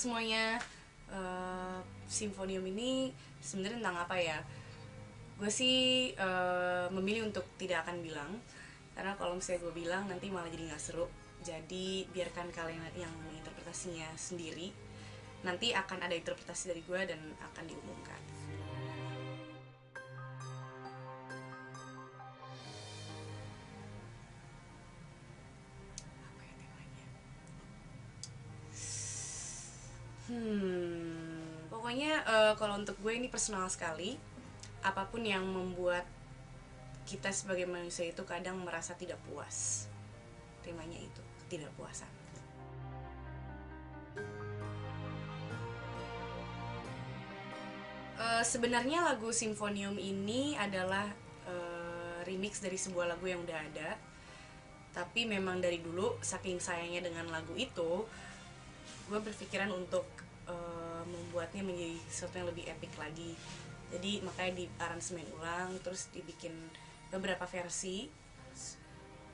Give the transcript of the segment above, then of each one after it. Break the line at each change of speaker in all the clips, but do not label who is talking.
semuanya, Simfonium ini sebenarnya tentang apa ya? Gue sih memilih untuk tidak akan bilang, karena kalau misalnya gue bilang nanti malah jadi nggak seru. Jadi biarkan kalian yang menginterpretasinya sendiri. Nanti akan ada interpretasi dari gue dan akan diumumkan. Apa ya temanya? Pokoknya kalau untuk gue ini personal sekali. Apapun yang membuat kita sebagai manusia itu kadang merasa tidak puas. Temanya itu, ketidakpuasan. Sebenarnya lagu Simfonium ini adalah remix dari sebuah lagu yang udah ada. Tapi memang dari dulu saking sayangnya dengan lagu itu, gue berpikiran untuk membuatnya menjadi sesuatu yang lebih epic lagi. Jadi makanya di aransemen ulang, terus dibikin beberapa versi.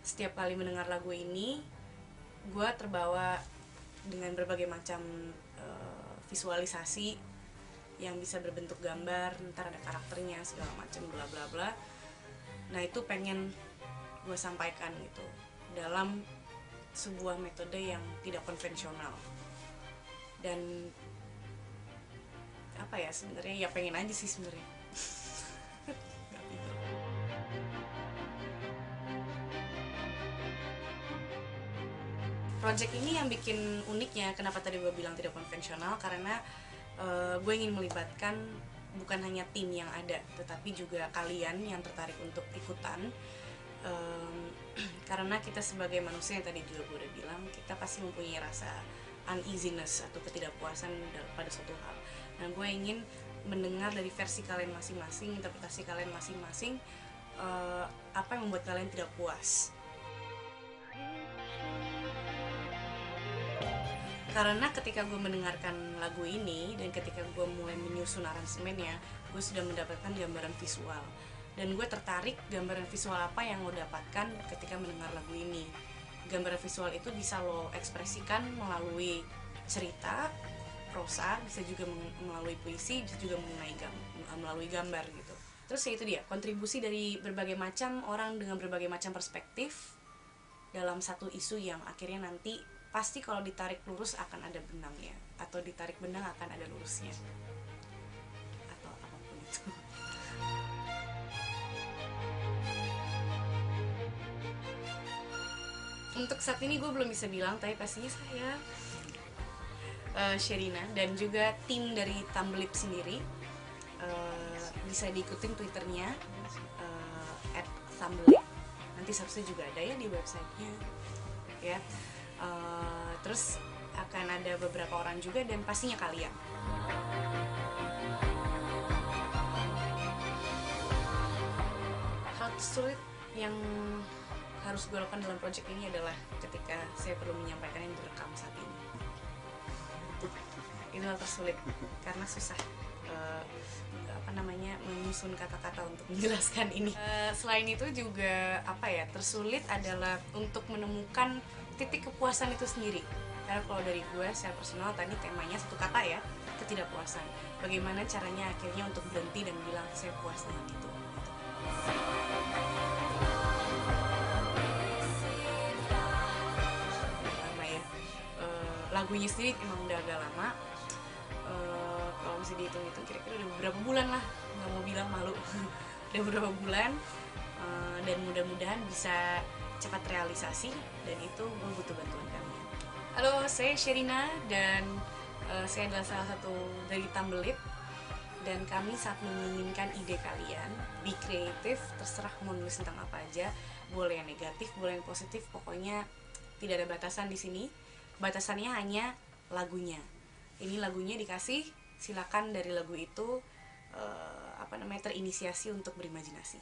Setiap kali mendengar lagu ini, gue terbawa dengan berbagai macam visualisasi yang bisa berbentuk gambar, ntar ada karakternya segala macam bla bla bla. Nah itu pengen gue sampaikan gitu dalam sebuah metode yang tidak konvensional. Dan apa ya, sebenarnya ya pengen aja sih sebenarnya. Project ini yang bikin uniknya, kenapa tadi gue bilang tidak konvensional, karena gue ingin melibatkan bukan hanya tim yang ada, tetapi juga kalian yang tertarik untuk ikutan. Karena kita sebagai manusia yang tadi juga gue udah bilang, kita pasti mempunyai rasa uneasiness atau ketidakpuasan pada suatu hal. Nah gue ingin mendengar dari versi kalian masing-masing, interpretasi kalian masing-masing, apa yang membuat kalian tidak puas. Karena ketika gue mendengarkan lagu ini dan ketika gue mulai menyusun aransemennya, gue sudah mendapatkan gambaran visual. Dan gue tertarik gambaran visual apa yang lo dapatkan ketika mendengar lagu ini. Gambaran visual itu bisa lo ekspresikan melalui cerita, prosa, bisa juga melalui puisi, bisa juga melalui gambar gitu. Terus ya itu dia, kontribusi dari berbagai macam orang dengan berbagai macam perspektif dalam satu isu yang akhirnya nanti pasti kalau ditarik lurus akan ada benangnya, atau ditarik benang akan ada lurusnya, atau apapun itu. Untuk saat ini gue belum bisa bilang, tapi pastinya saya Sherina dan juga tim dari Tumbleip sendiri, bisa diikutin twitternya @tumbleip. Nanti seharusnya juga ada ya di websitenya ya. Terus akan ada beberapa orang juga dan pastinya kalian. Hal sulit yang harus gue lakukan dalam project ini adalah ketika saya perlu menyampaikan yang direkam saat ini. Itu hal tersulit karena susah menyusun kata-kata untuk menjelaskan ini. Selain itu juga tersulit adalah untuk menemukan titik kepuasan itu sendiri. Karena kalau dari gue secara personal tadi temanya satu kata ya, ketidakpuasan. Bagaimana caranya akhirnya untuk berhenti dan bilang saya puas dengan itu. Lama ya. Lagunya sendiri emang udah agak lama. Kalau bisa dihitung-hitung kira-kira udah beberapa bulan lah, nggak mau bilang malu. Udah beberapa bulan, dan mudah-mudahan bisa cepat realisasi, dan itu gue butuh bantuan kalian. Halo, saya Sherina dan saya adalah salah satu dari Tumbleip, dan kami saat menginginkan ide kalian. Be kreatif, terserah mau nulis tentang apa aja, boleh yang negatif, boleh yang positif, pokoknya tidak ada batasan di sini. Batasannya hanya lagunya. Ini lagunya dikasih, silakan dari lagu itu terinisiasi untuk berimajinasi.